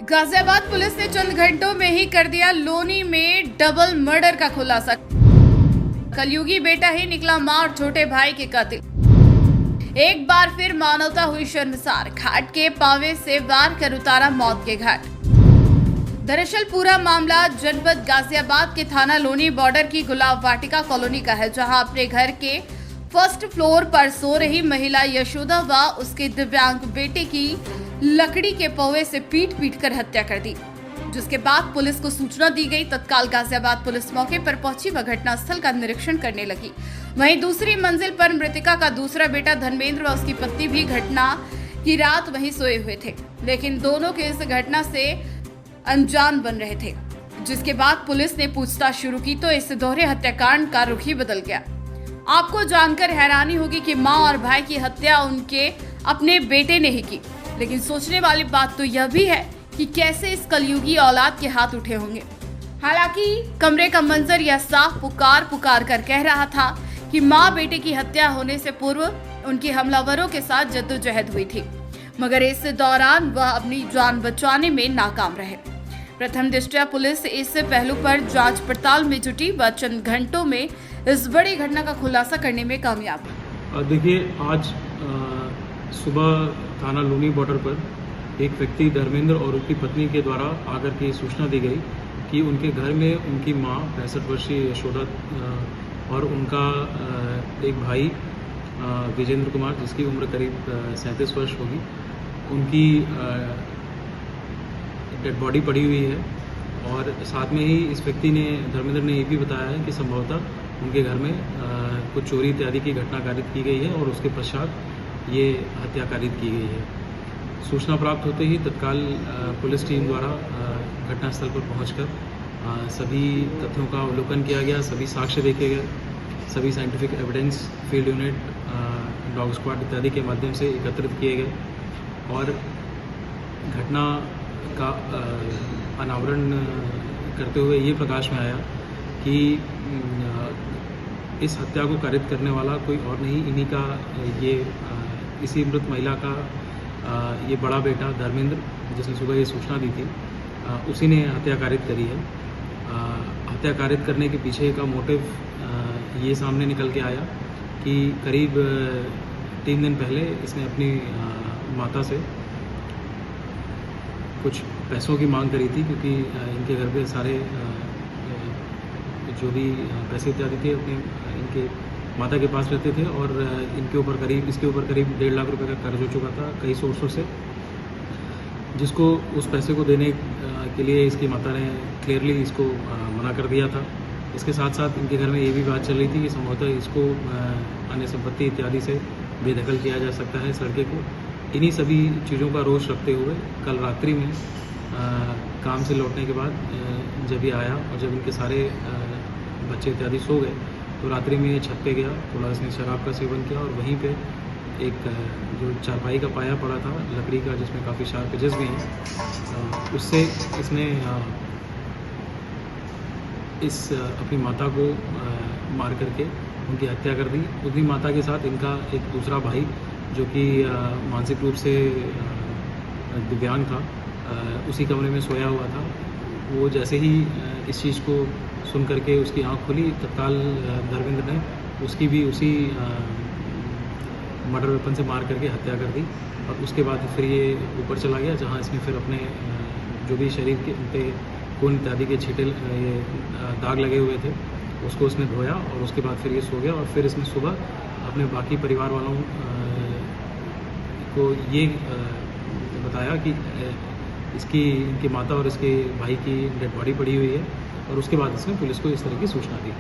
Ghaziabad police ने चंद घंटों में ही कर दिया लोनी में डबल मर्डर का खुलासा। कलयुगी बेटा ही निकला मां और छोटे भाई के कातिल। एक बार फिर मानवता हुई शर्मसार, घाट के पावे से वार कर उतारा मौत के घाट। दरअसल पूरा मामला जनपद गाजियाबाद के थाना लोनी बॉर्डर की गुलाब वाटिका कॉलोनी का है, जहां अपने घर के फर्स्ट फ्लोर पर सो रही महिला यशोदा व उसके दिव्यांग बेटे की लकड़ी के पौवे से पीट कर हत्या कर दी। जिसके बाद पुलिस को सूचना दी गई। तत्काल गाजियाबाद पुलिस मौके पर पहुंची व घटनास्थल का निरीक्षण करने लगी। वहीं दूसरी मंजिल पर मृतका का दूसरा बेटा धर्मेंद्र व उसकी पत्नी भी घटना की रात वहीं सोए हुए थे, लेकिन दोनों के इस घटना से अनजान बन रहे थे। जिसके बाद पुलिस ने पूछताछ शुरू की तो इस दोहरे हत्याकांड का रुख ही बदल गया। आपको जानकर हैरानी होगी कि मां और भाई की हत्या उनके अपने बेटे ने ही की, लेकिन सोचने वाली बात तो यह भी है कि कैसे इस कलयुगी औलाद के हाथ उठे होंगे। हालांकि कमरे का मंजर यह साफ पुकार कर कह रहा था कि मां बेटे की हत्या होने से पूर्व उनके हमलावरों के साथ जद्दोजहद हुई थी, मगर इस दौरान वह अपनी जान बचाने में नाकाम रहे। प्रथम दृष्टया पुलिस इस पहलू पर जांच पड़ताल में जुटी व चंद घंटों में इस बड़ी घटना का खुलासा करने में कामयाब हुई। देखिए, आज सुबह थाना लोनी बॉर्डर पर एक व्यक्ति धर्मेंद्र और उनकी पत्नी के द्वारा आकर के सूचना दी गई कि उनके घर में उनकी मां 65 वर्षीय यशोदा और उनका एक भाई विजेंद्र कुमार, जिसकी उम्र करीब 37 वर्ष होगी, उनकी डेड बॉडी पड़ी हुई है। और साथ में ही इस व्यक्ति ने, धर्मेंद्र ने ये भी बताया है कि संभवतः उनके घर में कुछ चोरी इत्यादि की घटना कारित की गई है और उसके पश्चात ये हत्या कारित की गई है। सूचना प्राप्त होते ही तत्काल पुलिस टीम द्वारा घटनास्थल पर पहुंचकर सभी तथ्यों का अवलोकन किया गया, सभी साक्ष्य देखे गए, सभी scientific evidence, field unit, dog squad इत्यादि के माध्यम से एकत्रित किए गए और घटना का अनावरण करते हुए ये प्रकाश में आया कि इस हत्या को कारित करने वाला कोई और नहीं, इन्हीं का इसी मृत महिला का ये बड़ा बेटा धर्मेंद्र, जिसने सुबह ये सूचना दी थी, उसी ने हत्या कारित करी है। हत्या कारित करने के पीछे का मोटिव ये सामने निकल के आया कि करीब 3 दिन पहले इसने अपनी माता से कुछ पैसों की मांग करी थी, क्योंकि इनके घर पे सारे जो भी पैसे इत्यादि थे अपने इनके माता के पास रहते थे और इसके ऊपर करीब 1.5 लाख रुपए का कर्ज हो चुका था कई सोर्सों से, जिसको उस पैसे को देने के लिए इसकी माता ने क्लियरली इसको मना कर दिया था। इसके साथ साथ इनके घर में ये भी बात चल रही थी कि संभवतः इसको अन्य संपत्ति इत्यादि से बेदखल किया जा सकता है इस लड़के को। इन्हीं सभी चीज़ों का रोष रखते हुए कल रात्रि में काम से लौटने के बाद जब ये आया और जब इनके सारे बच्चे इत्यादि सो गए तो रात्रि में ये छत पे गया, थोड़ा इसने शराब का सेवन किया और वहीं पे एक जो चारपाई का पाया पड़ा था लकड़ी का, जिसमें काफ़ी शार्प एजेस भी हैं, उससे इसने इस अपनी माता को मार करके उनकी हत्या कर दी। उनकी माता के साथ इनका एक दूसरा भाई, जो कि मानसिक रूप से दिव्यांग था, उसी कमरे में सोया हुआ था। वो जैसे ही इस चीज़ को सुन करके उसकी आंख खुली, तत्काल धर्मेंद्र ने उसकी भी उसी मर्डर वेपन से मार करके हत्या कर दी। और उसके बाद फिर ये ऊपर चला गया, जहाँ इसने फिर अपने जो भी शरीर के पे खून इत्यादि के छींटे, ये दाग लगे हुए थे, उसको उसने धोया और उसके बाद फिर ये सो गया। और फिर इसने सुबह अपने बाकी परिवार वालों को ये बताया कि इनकी माता और इसके भाई की डेड बॉडी पड़ी हुई है, और उसके बाद इसने पुलिस को इस तरह की सूचना दी।